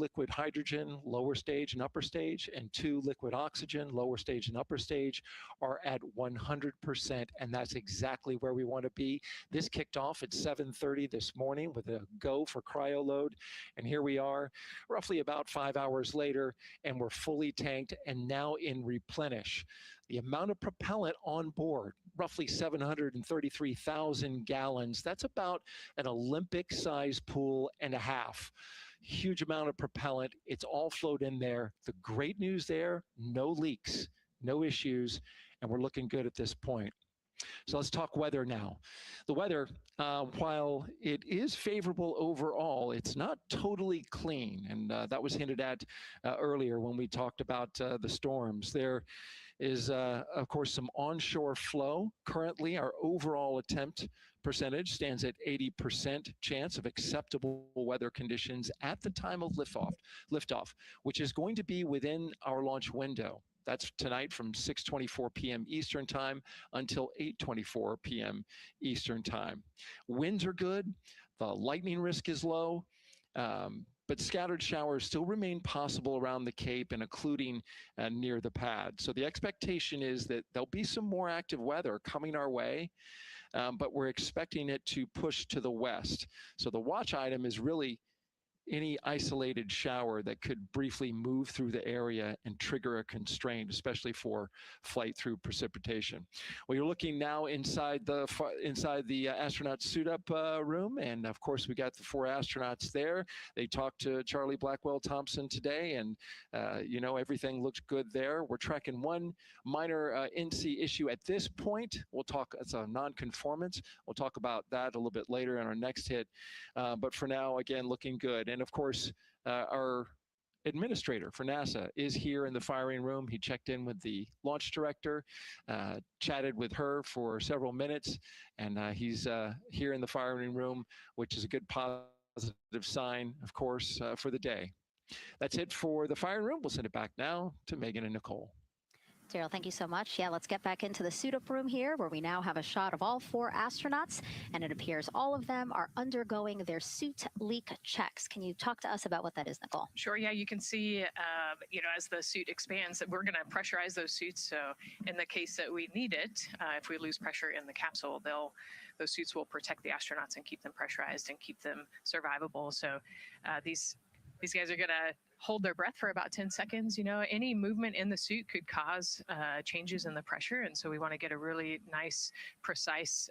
liquid hydrogen, lower stage and upper stage, and 2 liquid oxygen, lower stage and upper stage, are at 100%, and that's exactly where we want to be. This kicked off at 7:30 this morning with a go for cryo load, and here we are, roughly about 5 hours later, and we're fully tanked and now in replenish. The amount of propellant on board, roughly 733,000 gallons. That's about an Olympic-sized pool and a half. Huge amount of propellant. It's all flowed in there. The great news there, no leaks, no issues, and we're looking good at this point. So let's talk weather now. The weather, while it is favorable overall, it's not totally clean, and that was hinted at earlier when we talked about the storms. There is, of course, some onshore flow. Currently, our overall attempt percentage stands at 80% chance of acceptable weather conditions at the time of liftoff, which is going to be within our launch window. That's tonight from 6:24 p.m. Eastern Time until 8:24 p.m. Eastern Time. Winds are good. The lightning risk is low. But scattered showers still remain possible around the Cape and including near the pad. So the expectation is that there'll be some more active weather coming our way, but we're expecting it to push to the west. So the watch item is really any isolated shower that could briefly move through the area and trigger a constraint, especially for flight through precipitation. Well, you're looking now inside the astronaut suit-up room, and of course we got the 4 astronauts there. They talked to Charlie Blackwell-Thompson today, and you know, everything looks good there. We're tracking one minor NC issue at this point. We'll talk, it's a non-conformance. We'll talk about that a little bit later in our next hit. But for now, again, looking good. And of course, our administrator for NASA is here in the firing room. He checked in with the launch director, chatted with her for several minutes, and he's here in the firing room, which is a good positive sign, of course, for the day. That's it for the firing room. We'll send it back now to Megan and Nicole. Daryl, thank you so much. Yeah, let's get back into the suit-up room here, where we now have a shot of all 4 astronauts, and it appears all of them are undergoing their suit leak checks. Can you talk to us about what that is, Nicole? Sure. Yeah, you can see, you know, as the suit expands, that we're going to pressurize those suits. So in the case that we need it, if we lose pressure in the capsule, those suits will protect the astronauts and keep them pressurized and keep them survivable. So these guys are going to hold their breath for about 10 seconds. You know, any movement in the suit could cause changes in the pressure. And so we want to get a really nice, precise,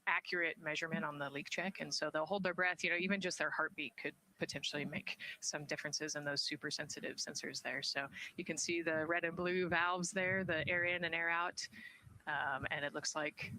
accurate measurement on the leak check. And so they'll hold their breath. You know, even just their heartbeat could potentially make some differences in those super sensitive sensors there. So you can see the red and blue valves there, the air in and air out. And it looks like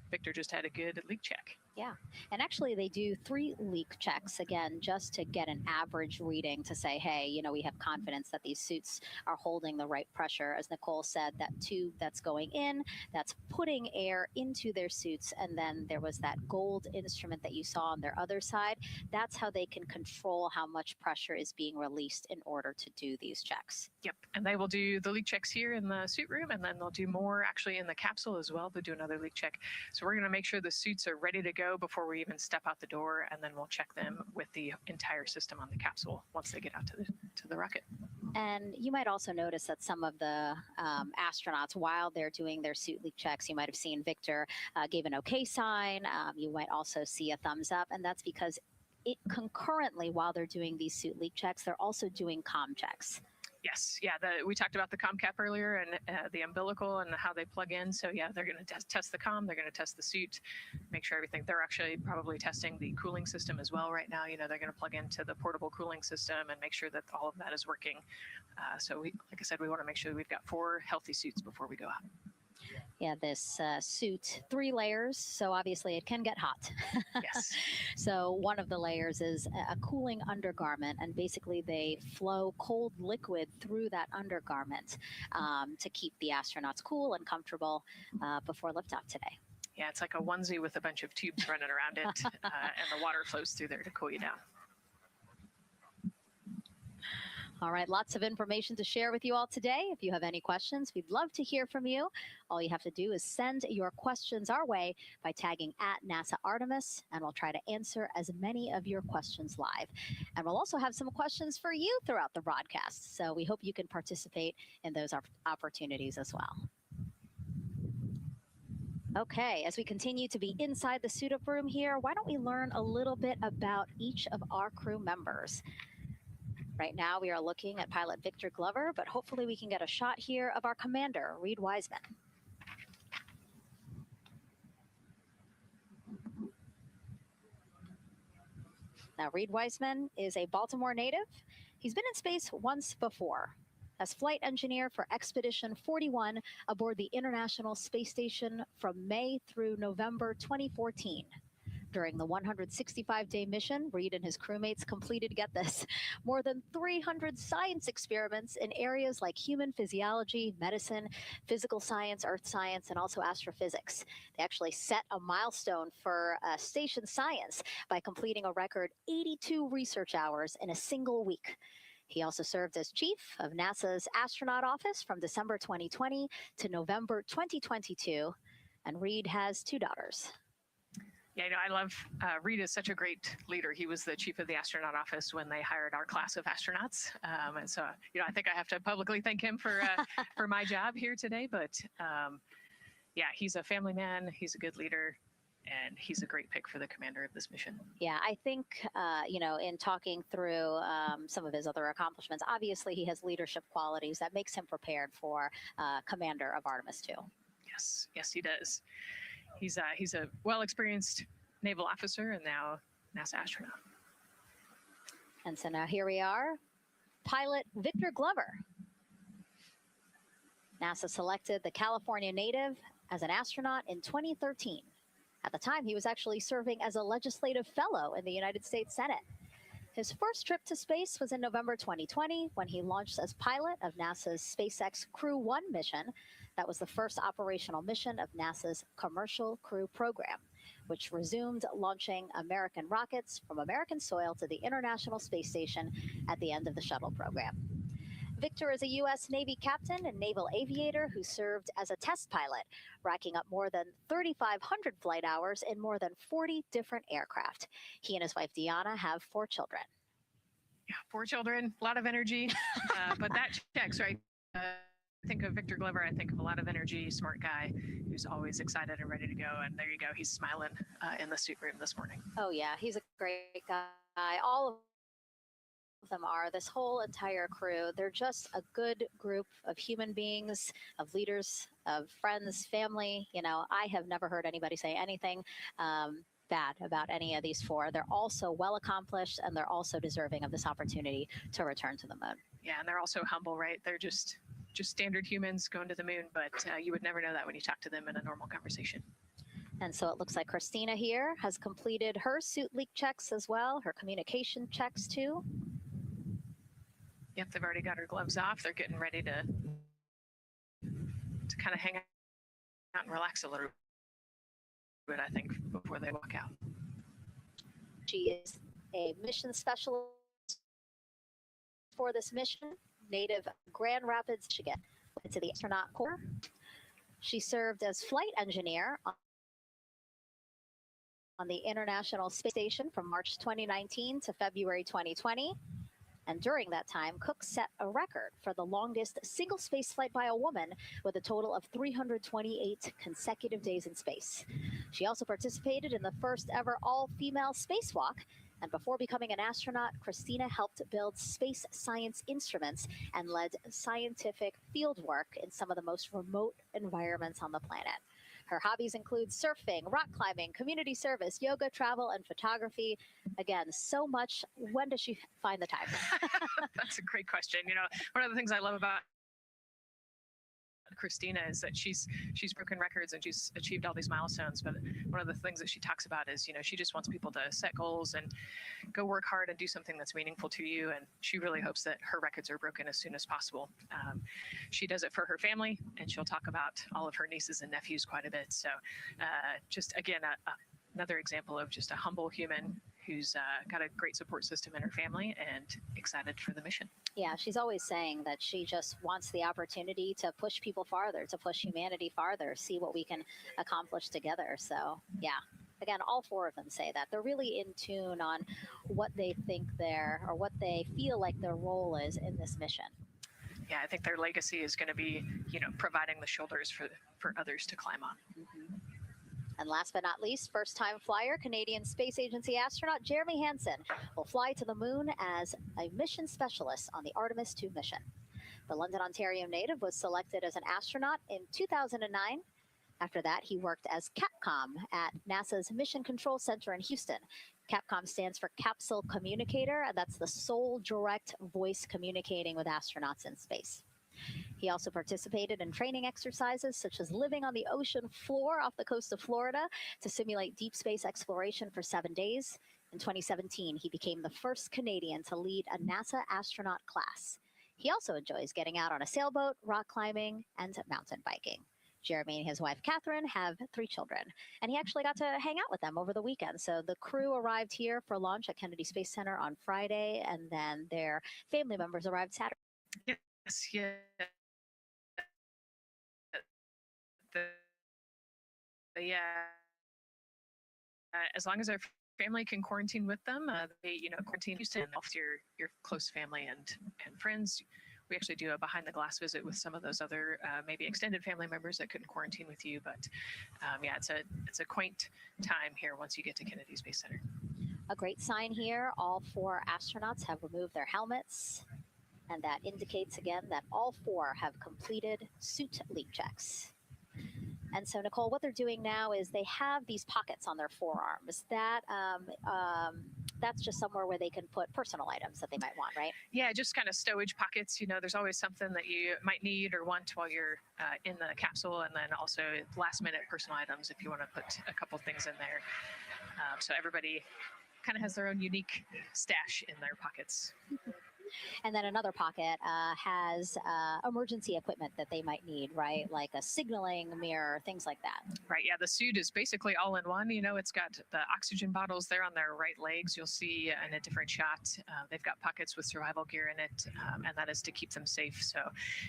Victor just had a good leak check. Yeah, and actually they do 3 leak checks, again, just to get an average reading to say, hey, you know, we have confidence that these suits are holding the right pressure. As Nicole said, that tube that's going in, that's putting air into their suits, and then there was that gold instrument that you saw on their other side. That's how they can control how much pressure is being released in order to do these checks. Yep, and they will do the leak checks here in the suit room, and then they'll do more actually in the capsule as well. They'll do another leak check. So we're going to make sure the suits are ready to go before we even step out the door, and then we'll check them with the entire system on the capsule once they get out to the rocket. And you might also notice that some of the astronauts, while they're doing their suit leak checks, you might have seen Victor gave an okay sign. You might also see a thumbs up, and that's because concurrently, while they're doing these suit leak checks, they're also doing comm checks. Yes, yeah, we talked about the comm cap earlier and the umbilical and how they plug in. So yeah, they're going to test the comm, they're going to test the suit, make sure everything. They're actually probably testing the cooling system as well right now. You know, they're going to plug into the portable cooling system and make sure that all of that is working. So like I said, we want to make sure we've got 4 healthy suits before we go out. Yeah, this suit, 3 layers, so obviously it can get hot. Yes. So one of the layers is a cooling undergarment, and basically they flow cold liquid through that undergarment to keep the astronauts cool and comfortable before liftoff today. Yeah, it's like a onesie with a bunch of tubes running around it, and the water flows through there to cool you down. All right, lots of information to share with you all today. If you have any questions, we'd love to hear from you. All you have to do is send your questions our way by tagging @NASA Artemis, and we'll try to answer as many of your questions live. And we'll also have some questions for you throughout the broadcast, so we hope you can participate in those opportunities as well. Okay, as we continue to be inside the suit-up room here, why don't we learn a little bit about each of our crew members? Right now, we are looking at pilot Victor Glover, but hopefully we can get a shot here of our commander, Reed Wiseman. Now, Reed Wiseman is a Baltimore native. He's been in space once before as flight engineer for Expedition 41 aboard the International Space Station from May through November 2014. During the 165-day mission, Reed and his crewmates completed, get this, more than 300 science experiments in areas like human physiology, medicine, physical science, earth science, and also astrophysics. They actually set a milestone for station science by completing a record 82 research hours in a single week. He also served as chief of NASA's astronaut office from December 2020 to November 2022, and Reed has 2 daughters. Yeah, I love Reed is such a great leader. He was the chief of the astronaut office when they hired our class of astronauts, and so I think I have to publicly thank him for for my job here today. But yeah, he's a family man. He's a good leader, and he's a great pick for the commander of this mission. Yeah, I think in talking through some of his other accomplishments, obviously he has leadership qualities that makes him prepared for commander of Artemis 2. Yes, he does. He's a well-experienced naval officer and now NASA astronaut. And so now here we are, pilot Victor Glover. NASA selected the California native as an astronaut in 2013. At the time, he was actually serving as a legislative fellow in the United States Senate. His first trip to space was in November 2020 when he launched as pilot of NASA's SpaceX Crew 1 mission. That was the first operational mission of NASA's Commercial Crew Program, which resumed launching American rockets from American soil to the International Space Station at the end of the shuttle program. Victor is a U.S. Navy captain and naval aviator who served as a test pilot, racking up more than 3,500 flight hours in more than 40 different aircraft. He and his wife, Deanna, have 4 children. Yeah, 4 children, a lot of energy, but that checks, right? I think of Victor Glover, I think of a lot of energy, smart guy who's always excited and ready to go. And there you go, he's smiling in the suit room this morning. Oh, yeah, he's a great guy. All of them are. This whole entire crew, they're just a good group of human beings, of leaders, of friends, family. I have never heard anybody say anything bad about any of these 4. They're also well accomplished, and they're also deserving of this opportunity to return to the moon. Yeah, and they're also humble, right? They're just standard humans going to the moon, but you would never know that when you talk to them in a normal conversation. And so it looks like Christina here has completed her suit leak checks as well, her communication checks too. Yep, they've already got her gloves off. They're getting ready to kind of hang out and relax a little bit, I think, before they walk out. She is a mission specialist for this mission, native Grand Rapids, Michigan, to the astronaut corps. She served as flight engineer on the International Space Station from March 2019 to February 2020. And during that time, Cook set a record for the longest single space flight by a woman with a total of 328 consecutive days in space. She also participated in the first ever all-female spacewalk. And before becoming an astronaut, Christina helped build space science instruments and led scientific field work in some of the most remote environments on the planet. Her hobbies include surfing, rock climbing, community service, yoga, travel, and photography. Again, so much. When does she find the time? That's a great question. One of the things I love about Christina is that she's broken records and she's achieved all these milestones. But one of the things that she talks about is, she just wants people to set goals and go work hard and do something that's meaningful to you. And she really hopes that her records are broken as soon as possible. She does it for her family, and she'll talk about all of her nieces and nephews quite a bit. So just again, another example of just a humble human who's got a great support system in her family and excited for the mission. Yeah, she's always saying that she just wants the opportunity to push people farther, to push humanity farther, see what we can accomplish together. So, yeah. Again, all four of them say that. They're really in tune on what they think or what they feel like their role is in this mission. Yeah, I think their legacy is going to be, providing the shoulders for others to climb on. Mm-hmm. And last but not least, first-time flyer, Canadian Space Agency astronaut Jeremy Hansen will fly to the moon as a mission specialist on the Artemis 2 mission. The London, Ontario native was selected as an astronaut in 2009. After that, he worked as Capcom at NASA's Mission Control Center in Houston. Capcom stands for Capsule Communicator, and that's the sole direct voice communicating with astronauts in space. He also participated in training exercises such as living on the ocean floor off the coast of Florida to simulate deep space exploration for 7 days. In 2017, he became the first Canadian to lead a NASA astronaut class. He also enjoys getting out on a sailboat, rock climbing, and mountain biking. Jeremy and his wife, Catherine, have 3 children, and he actually got to hang out with them over the weekend. So the crew arrived here for launch at Kennedy Space Center on Friday, and then their family members arrived Saturday. Yes, yeah. As long as our family can quarantine with them, they, quarantine Houston off your close family and friends. We actually do a behind the glass visit with some of those other maybe extended family members that couldn't quarantine with you. But yeah, it's a quaint time here once you get to Kennedy Space Center. A great sign here, all 4 astronauts have removed their helmets, and that indicates again that all 4 have completed suit leak checks. And so, Nicole, what they're doing now is they have these pockets on their forearms. That's just somewhere where they can put personal items that they might want, right? Yeah, just kind of stowage pockets. There's always something that you might need or want while you're in the capsule, and then also last-minute personal items if you want to put a couple things in there. So everybody kind of has their own unique stash in their pockets. And then another pocket has emergency equipment that they might need, right? Like a signaling mirror, things like that. Right, yeah, the suit is basically all in one. It's got the oxygen bottles there on their right legs. You'll see in a different shot, they've got pockets with survival gear in it, and that is to keep them safe. So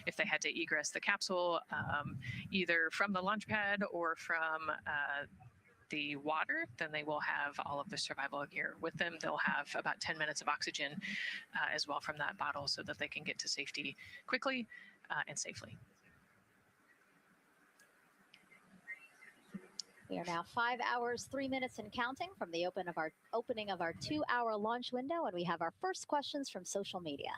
if they had to egress the capsule, either from the launch pad or from the water, then they will have all of the survival gear with them. They'll have about 10 minutes of oxygen as well from that bottle so that they can get to safety quickly and safely. We are now 5 hours, 3 minutes and counting from the opening of our 2-hour launch window, and we have our first questions from social media.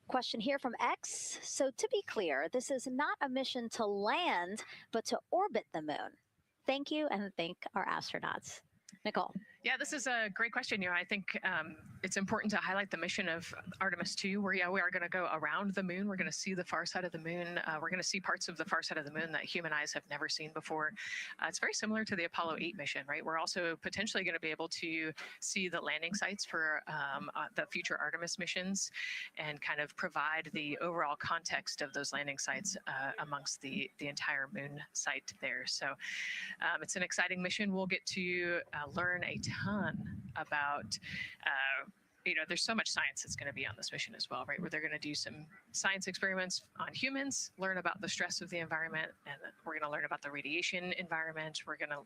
Question here from X. So to be clear, this is not a mission to land, but to orbit the moon. Thank you, and thank our astronauts. Nicole. Yeah, this is a great question. I think it's important to highlight the mission of Artemis 2, where we are going to go around the moon. We're going to see the far side of the moon. We're going to see parts of the far side of the moon that human eyes have never seen before. It's very similar to the Apollo 8 mission, right? We're also potentially going to be able to see the landing sites for the future Artemis missions and kind of provide the overall context of those landing sites amongst the entire moon site there. So it's an exciting mission. We'll get to learn a ton about there's so much science that's going to be on this mission as well, right? Where they're going to do some science experiments on humans, learn about the stress of the environment, and we're going to learn about the radiation environment. We're going to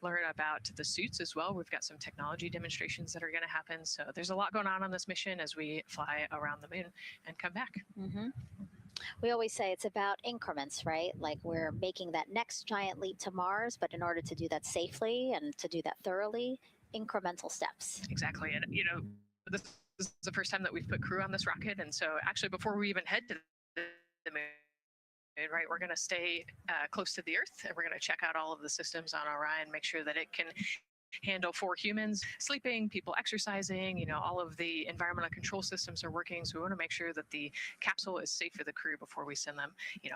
learn about the suits as well. We've got some technology demonstrations that are going to happen. So there's a lot going on this mission as we fly around the moon and come back. Mm-hmm. We always say it's about increments, right? Like we're making that next giant leap to Mars, but in order to do that safely and to do that thoroughly, incremental steps. Exactly. And, this is the first time that we've put crew on this rocket. And so actually, before we even head to the moon, right, we're going to stay close to the Earth, and we're going to check out all of the systems on Orion, make sure that it can handle 4 humans sleeping, people exercising, all of the environmental control systems are working. So we want to make sure that the capsule is safe for the crew before we send them,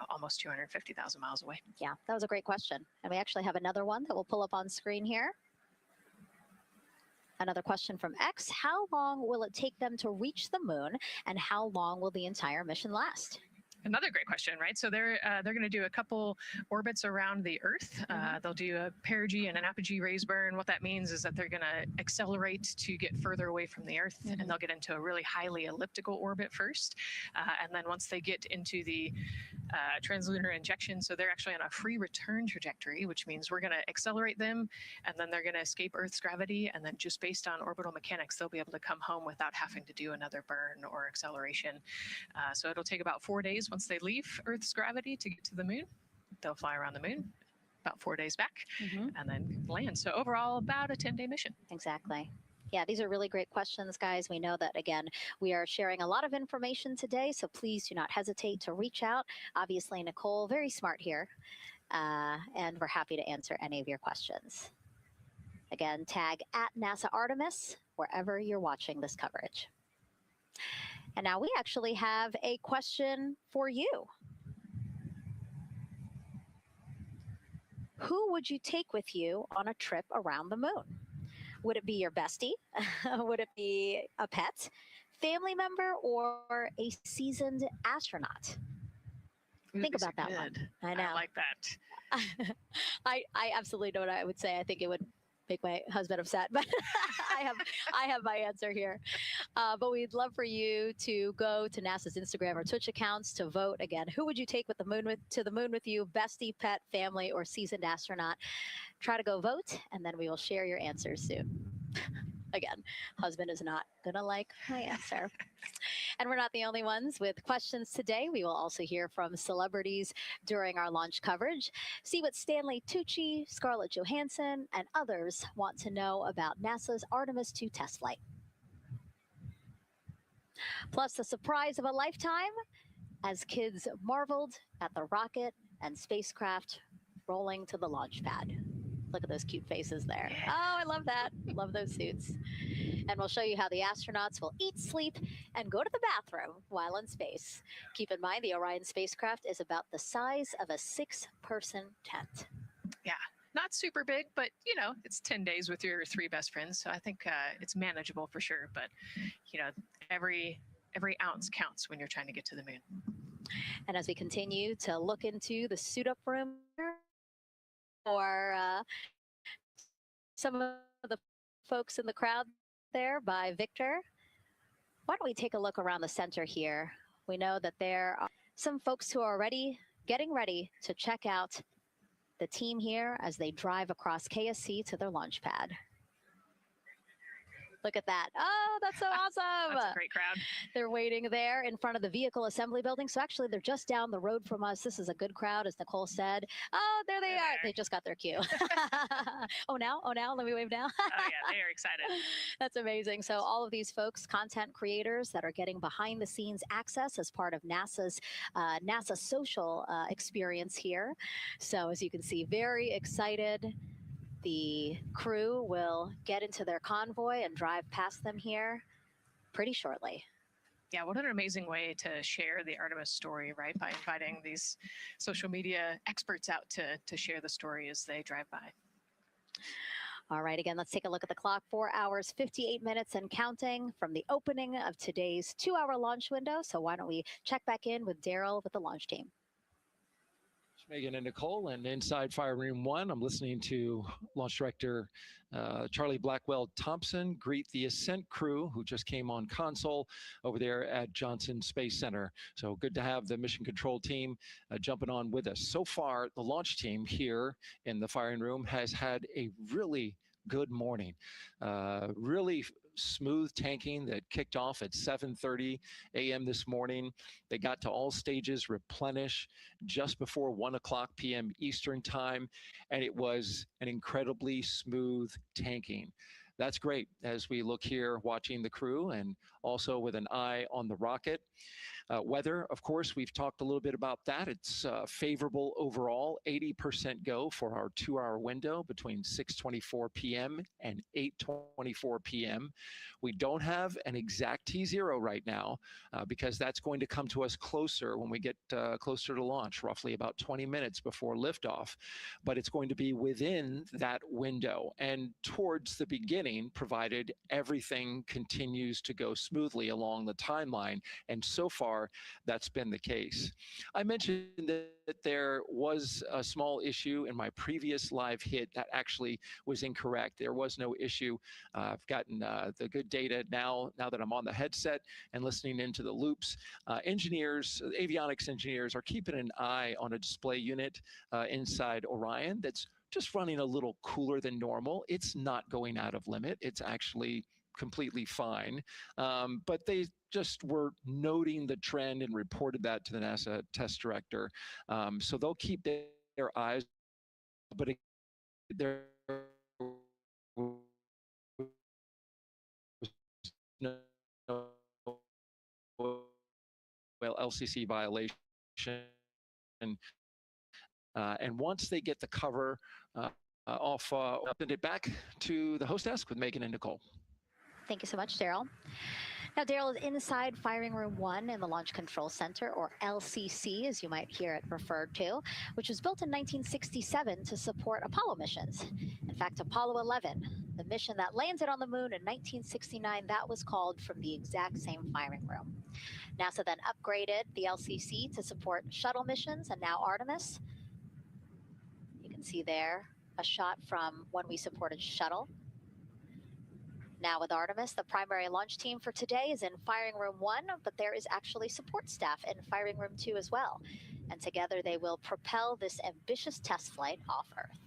almost 250,000 miles away. Yeah, that was a great question. And we actually have another one that we'll pull up on screen here. Another question from X. How long will it take them to reach the moon, and how long will the entire mission last? Another great question, right? So they're going to do a couple orbits around the Earth. They'll do a perigee and an apogee raise burn. What that means is that they're going to accelerate to get further away from the Earth, and they'll get into a really highly elliptical orbit first. And then once they get into the translunar injection, so they're actually on a free return trajectory, which means we're going to accelerate them, and then they're going to escape Earth's gravity, and then just based on orbital mechanics, they'll be able to come home without having to do another burn or acceleration. So it'll take about 4 days once they leave Earth's gravity to get to the moon. They'll fly around the moon, about 4 days back, and then land. So overall, about a 10-day mission. Exactly. Yeah, these are really great questions, guys. We know that, again, we are sharing a lot of information today, so please do not hesitate to reach out. Obviously, Nicole, very smart here, and we're happy to answer any of your questions. Again, tag @NASA Artemis wherever you're watching this coverage. And now we actually have a question for you. Who would you take with you on a trip around the moon? Would it be your bestie? Would it be a pet, family member, or a seasoned astronaut? Think about that one. I know. I like that. I absolutely know what I would say. I think it would make my husband upset, but I have my answer here. But we'd love for you to go to NASA's Instagram or Twitch accounts to vote. Again, who would you take to the moon with you? Bestie, pet, family, or seasoned astronaut? Try to go vote, and then we will share your answers soon. Again, husband is not gonna like my answer. And we're not the only ones with questions today. We will also hear from celebrities during our launch coverage. See what Stanley Tucci, Scarlett Johansson, and others want to know about NASA's Artemis II test flight. Plus, the surprise of a lifetime as kids marveled at the rocket and spacecraft rolling to the launch pad. Look at those cute faces there. Oh, I love that. Love those suits. And we'll show you how the astronauts will eat, sleep, and go to the bathroom while in space. Keep in mind, the Orion spacecraft is about the size of a 6-person tent. Yeah, not super big, but, you know, it's 10 days with your 3 best friends. So I think it's manageable for sure. But, you know, every ounce counts when you're trying to get to the moon. And as we continue to look into the suit up room, or some of the folks in the crowd there by Victor, why don't we take a look around the center here? We know that there are some folks who are already getting ready to check out the team here as they drive across KSC to their launch pad. Look at that. Oh, that's so awesome. That's a great crowd. They're waiting there in front of the vehicle assembly building. So actually, they're just down the road from us. This is a good crowd, as Nicole said. Oh, there they are. They just got their cue. Oh, now? Let me wave now. Oh, yeah, they are excited. That's amazing. So all of these folks, content creators that are getting behind the scenes access as part of NASA's NASA social experience here. So as you can see, very excited. The crew will get into their convoy and drive past them here pretty shortly. Yeah, what an amazing way to share the Artemis story, right? By inviting these social media experts out to share the story as they drive by. All right, again, let's take a look at the clock. 4 hours, 58 minutes and counting from the opening of today's 2-hour launch window. So why don't we check back in with Daryl with the launch team. Megan and Nicole, and inside Fire Room 1, I'm listening to Launch Director Charlie Blackwell Thompson greet the Ascent crew who just came on console over there at Johnson Space Center. So good to have the mission control team jumping on with us. So far, the launch team here in the firing room has had a really good morning. Really smooth tanking that kicked off at 7:30 a.m. this morning. They got to all stages replenish just before 1 o'clock p.m. Eastern time, and it was an incredibly smooth tanking. That's great as we look here watching the crew and also with an eye on the rocket. Weather, of course, we've talked a little bit about that. It's favorable overall, 80% go for our 2-hour window between 6:24 p.m. and 8:24 p.m. We don't have an exact T0 right now because that's going to come to us closer when we get closer to launch, roughly about 20 minutes before liftoff. But it's going to be within that window. And towards the beginning, beginning, provided everything continues to go smoothly along the timeline. And so far, that's been the case. I mentioned that there was a small issue in my previous live hit that actually was incorrect. There was no issue. I've gotten the good data now that I'm on the headset and listening into the loops. Avionics engineers are keeping an eye on a display unit inside Orion that's just running a little cooler than normal. It's not going out of limit. It's actually completely fine. But they just were noting the trend and reported that to the NASA test director. So they'll keep their eyes, but there no LCC violation. And once they get the cover off, I'll send it back to the host desk with Megan and Nicole. Thank you so much, Daryl. Now, Daryl is inside Firing Room 1 in the Launch Control Center, or LCC, as you might hear it referred to, which was built in 1967 to support Apollo missions. In fact, Apollo 11, the mission that landed on the moon in 1969, that was called from the exact same firing room. NASA then upgraded the LCC to support shuttle missions, and now Artemis. You can see there a shot from when we supported shuttle. Now with Artemis, the primary launch team for today is in Firing Room 1, but there is actually support staff in Firing Room 2 as well. And together they will propel this ambitious test flight off Earth.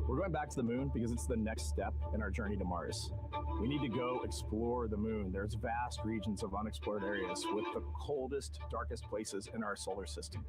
We're going back to the moon because it's the next step in our journey to Mars. We need to go explore the moon. There's vast regions of unexplored areas with the coldest, darkest places in our solar system.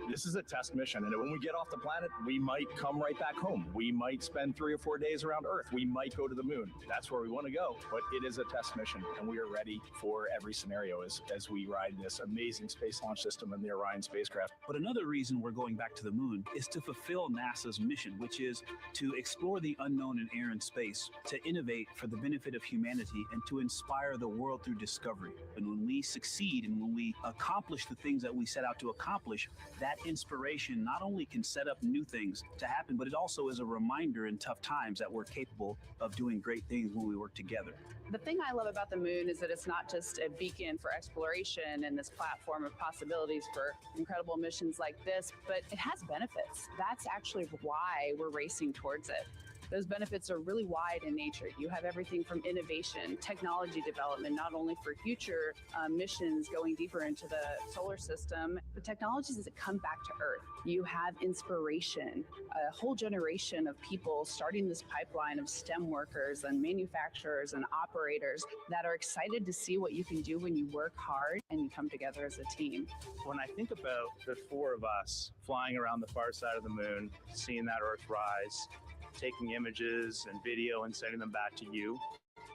This is a test mission, and when we get off the planet, we might come right back home. We might spend 3 or 4 days around Earth. We might go to the moon. That's where we want to go, but it is a test mission, and we are ready for every scenario as we ride this amazing space launch system in the Orion spacecraft. But another reason we're going back to the moon is to fulfill NASA's mission, which is to explore the unknown in air and space, to innovate for the benefit of humanity, and to inspire the world through discovery. And when we succeed and when we accomplish the things that we set out to accomplish, that inspiration not only can set up new things to happen, but it also is a reminder in tough times that we're capable of doing great things when we work together. The thing I love about the moon is that it's not just a beacon for exploration and this platform of possibilities for incredible missions like this, but it has benefits. That's actually why we're racing towards it. Those benefits are really wide in nature. You have everything from innovation, technology development, not only for future missions going deeper into the solar system, but technologies that come back to Earth. You have inspiration, a whole generation of people starting this pipeline of STEM workers and manufacturers and operators that are excited to see what you can do when you work hard and you come together as a team. When I think about the 4 of us flying around the far side of the moon, seeing that Earth rise, taking images and video and sending them back to you,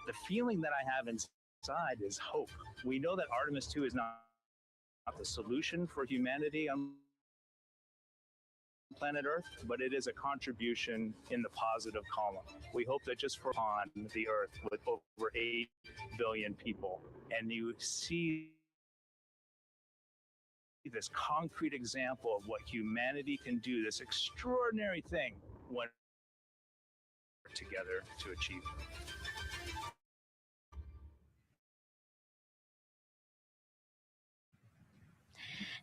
the feeling that I have inside is hope. We know that Artemis 2 is not the solution for humanity on planet Earth, but it is a contribution in the positive column. We hope that just for on the Earth with over 8 billion people, and you see this concrete example of what humanity can do, this extraordinary thing when together to achieve.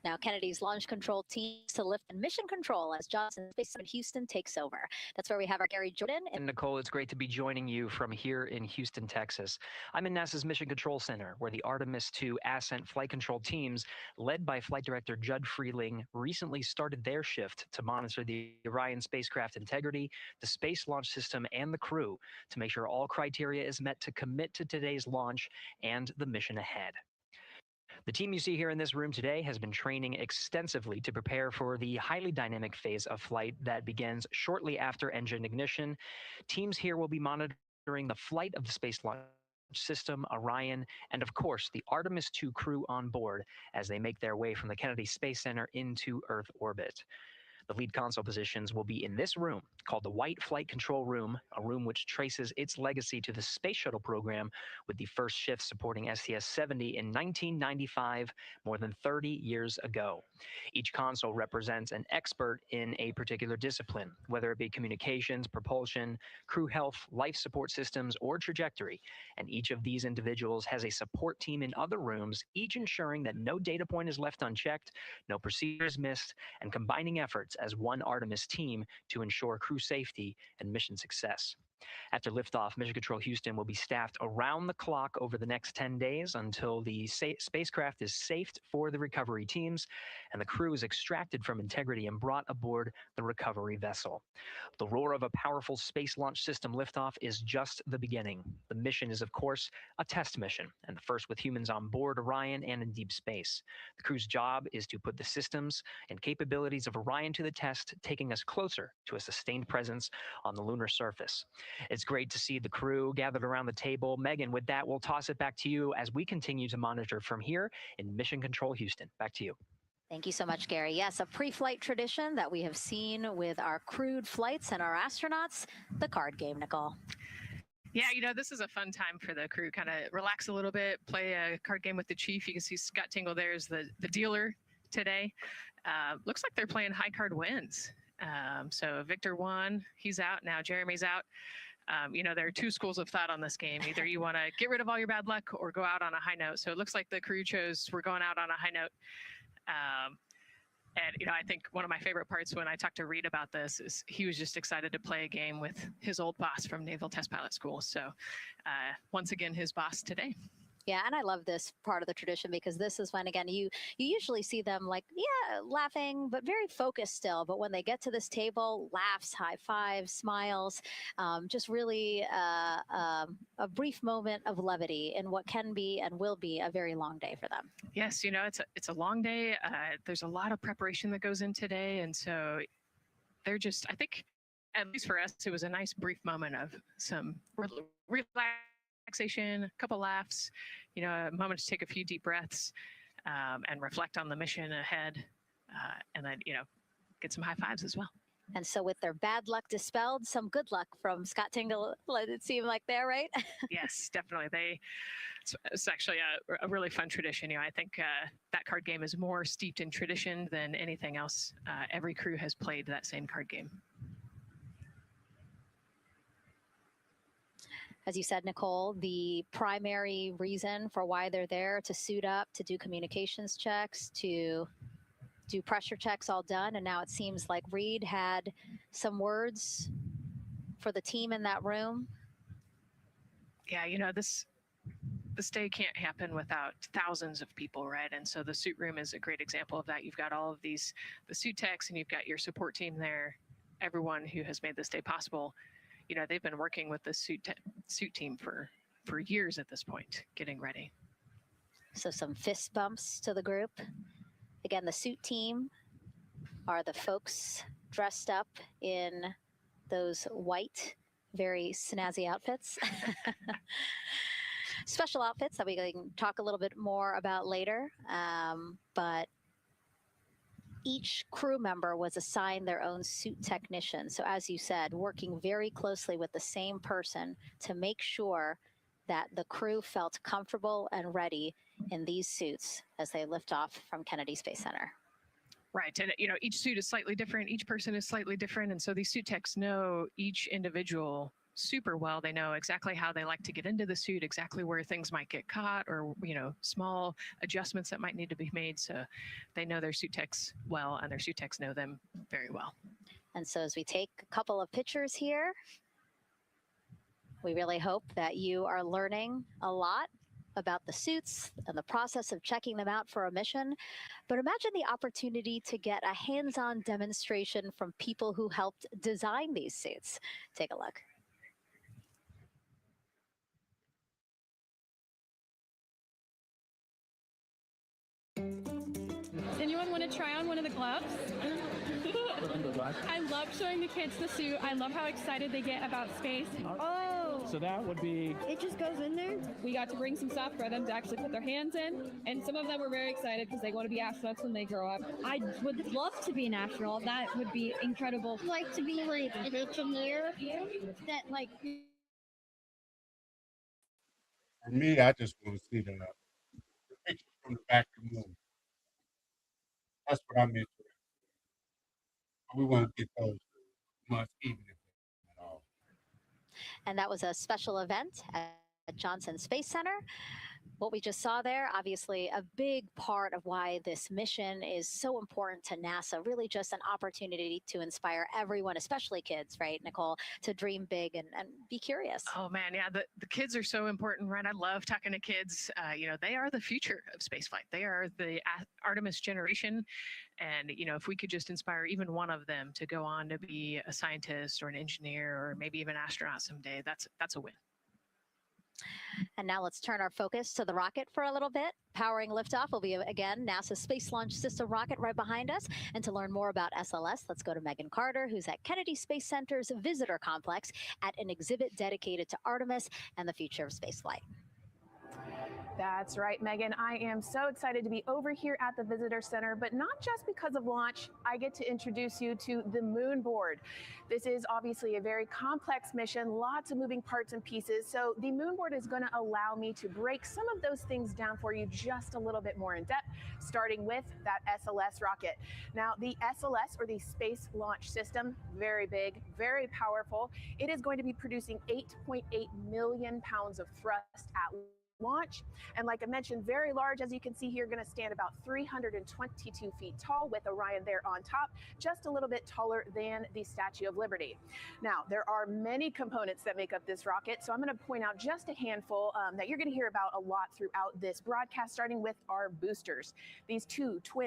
Now, Kennedy's launch control teams to lift and mission control as Johnson Space Center in Houston takes over. That's where we have our Gary Jordan. And Nicole, it's great to be joining you from here in Houston, Texas. I'm in NASA's Mission Control Center, where the Artemis II Ascent flight control teams, led by Flight Director Judd Freeling, recently started their shift to monitor the Orion spacecraft integrity, the Space Launch System, and the crew to make sure all criteria is met to commit to today's launch and the mission ahead. The team you see here in this room today has been training extensively to prepare for the highly dynamic phase of flight that begins shortly after engine ignition. Teams here will be monitoring the flight of the Space Launch System, Orion, and of course the Artemis II crew on board as they make their way from the Kennedy Space Center into Earth orbit. The lead console positions will be in this room called the White Flight Control Room, a room which traces its legacy to the Space Shuttle program, with the first shift supporting STS-70 in 1995, more than 30 years ago. Each console represents an expert in a particular discipline, whether it be communications, propulsion, crew health, life support systems, or trajectory. And each of these individuals has a support team in other rooms, each ensuring that no data point is left unchecked, no procedure is missed, and combining efforts as one Artemis team to ensure crew safety and mission success. After liftoff, Mission Control Houston will be staffed around the clock over the next 10 days until the spacecraft is safed for the recovery teams and the crew is extracted from integrity and brought aboard the recovery vessel. The roar of a powerful Space Launch System liftoff is just the beginning. The mission is, of course, a test mission, and the first with humans on board Orion and in deep space. The crew's job is to put the systems and capabilities of Orion to the test, taking us closer to a sustained presence on the lunar surface. It's great to see the crew gathered around the table. Megan, with that, we'll toss it back to you as we continue to monitor from here in Mission Control Houston. Back to you. Thank you so much, Gary. Yes, a pre-flight tradition that we have seen with our crewed flights and our astronauts, the card game, Nicole. Yeah, you know, this is a fun time for the crew. Kind of relax a little bit, play a card game with the chief. You can see Scott Tingle there is the dealer today. Looks like they're playing high card wins. So Victor won, he's out. Now Jeremy's out. You know, there are two schools of thought on this game. Either you want to get rid of all your bad luck or go out on a high note. So it looks like the crew chose we're going out on a high note. And, you know, I think one of my favorite parts when I talked to Reed about this is he was just excited to play a game with his old boss from Naval Test Pilot School. So once again, his boss today. Yeah, and I love this part of the tradition because this is when, again, you usually see them like, yeah, laughing, but very focused still. But when they get to this table, laughs, high fives, smiles, just really a brief moment of levity in what can be and will be a very long day for them. Yes, you know, it's a long day. There's a lot of preparation that goes in today. And so they're just, I think, at least for us, it was a nice brief moment of some relaxation, a couple laughs, you know, a moment to take a few deep breaths and reflect on the mission ahead, and then, you know, get some high fives as well. And so with their bad luck dispelled, some good luck from Scott Tingle, let it seem like there, right? Yes, definitely. It's actually a really fun tradition. You know, I think that card game is more steeped in tradition than anything else. Every crew has played that same card game. As you said, Nicole, the primary reason for why they're there to suit up, to do communications checks, to do pressure checks all done. And now it seems like Reed had some words for the team in that room. Yeah, you know, this day can't happen without thousands of people, right? And so the suit room is a great example of that. You've got all of the suit techs and you've got your support team there, everyone who has made this day possible. You know, they've been working with the suit team for years at this point, getting ready. So some fist bumps to the group. Again, the suit team are the folks dressed up in those white, very snazzy outfits. Special outfits that we can talk a little bit more about later. But each crew member was assigned their own suit technician. So as you said, working very closely with the same person to make sure that the crew felt comfortable and ready in these suits as they lift off from Kennedy Space Center. Right, and you know, each suit is slightly different, each person is slightly different, and so these suit techs know each individual super well. They know exactly how they like to get into the suit, exactly where things might get caught, or, you know, small adjustments that might need to be made. So they know their suit techs well, and their suit techs know them very well. And so as we take a couple of pictures here, we really hope that you are learning a lot about the suits and the process of checking them out for a mission. But imagine the opportunity to get a hands-on demonstration from people who helped design these suits. Take a look. Does anyone want to try on one of the gloves? I love showing the kids the suit. I love how excited they get about space. Oh, So that would be... It just goes in there. We got to bring some stuff for them to actually put their hands in, and some of them were very excited because they want to be astronauts when they grow up. I would love to be an astronaut. That would be incredible. I'd like to be like an engineer that like... For me, I just want to see the pictures from the back of the moon. That's what I'm interested in. We want to get those months even if at all. And that was a special event at Johnson Space Center. What we just saw there, obviously a big part of why this mission is so important to NASA, really just an opportunity to inspire everyone, especially kids, right, Nicole, to dream big and be curious. Oh man, yeah, the kids are so important, right? I love talking to kids. They are the future of spaceflight. They are the Artemis generation. And, if we could just inspire even one of them to go on to be a scientist or an engineer or maybe even an astronaut someday, that's a win. And now let's turn our focus to the rocket for a little bit. Powering liftoff will be, again, NASA's Space Launch System rocket right behind us. And to learn more about SLS, let's go to Megan Carter, who's at Kennedy Space Center's Visitor Complex at an exhibit dedicated to Artemis and the future of spaceflight. That's right, Megan. I am so excited to be over here at the Visitor Center, but not just because of launch. I get to introduce you to the moon board. This is obviously a very complex mission, lots of moving parts and pieces. So the moon board is going to allow me to break some of those things down for you just a little bit more in depth, starting with that SLS rocket. Now, the SLS, or the Space Launch System, very big, very powerful. It is going to be producing 8.8 million pounds of thrust at launch. And like I mentioned, very large, as you can see here, going to stand about 322 feet tall with Orion there on top, just a little bit taller than the Statue of Liberty. Now, there are many components that make up this rocket, so I'm going to point out just a handful that you're going to hear about a lot throughout this broadcast, starting with our boosters. These two twin